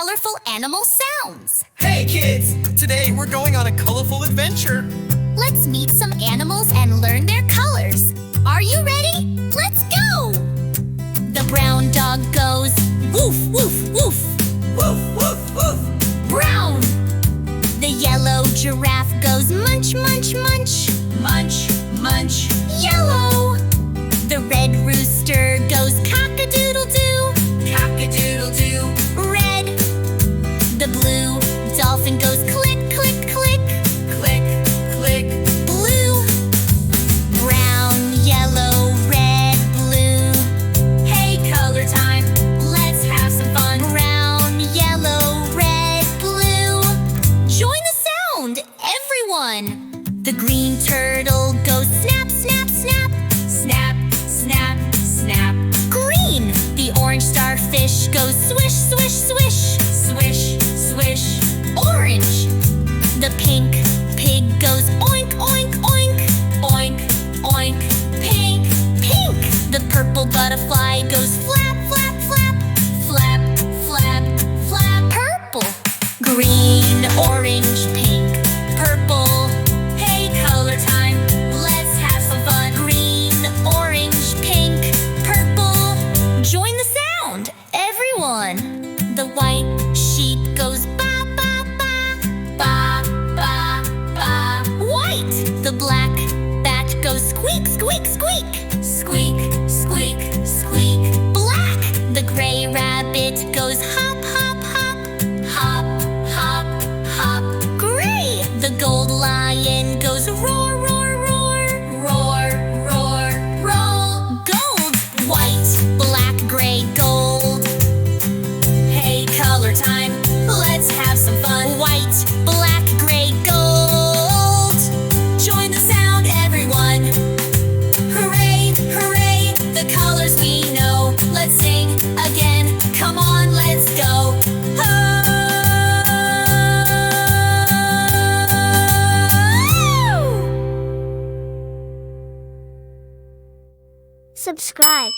colorful animal sounds. Hey kids! Today we're going on a colorful adventure. Let's meet some animals and learn their colors. Are you ready? Let's go! The brown dog goes woof, woof, woof. Woof, woof, woof. Brown. The yellow giraffe goes munch, munch, munch. Munch, munch. Yellow. The red rooster goes cock-a-doodle-doo. Cock-a-doodle-doo. Red. The blue dolphin goes click, click, click. Click, click. Blue. Brown, yellow, red, blue. Hey, color time. Let's have some fun. Brown, yellow, red, blue. Join the sound, everyone. The green turtle goes snap, snap, snap. Snap, snap, snap. Green. The orange starfish goes swish, swish, swish. Swish, swish. Orange. The pink pig goes oink, oink, oink. Oink, oink. Pink, pink. The purple butterfly goes flap, flap, flap. Flap, flap, flap. Purple. Green, orange, pink, purple. Hey, color time. Let's have some fun. Green, orange, pink, purple. Join the sound, everyone. The white sheep goes ba, ba, ba. Ba, ba, ba. White. The black bat goes squeak, squeak, squeak. Squeak, squeak, squeak. Black. The gray rabbit goes hop, hop, hop. Hop, hop, hop. Gray. The gold lion goes roar, roar, roar. Roar, roar, roll. Gold. White, black, gray, gold. Hey, color time. Let's have some fun. White, black, gray, gold. Join the sound, everyone. Hooray, hooray, the colors we know. Let's sing again. Come on, let's go. Subscribe.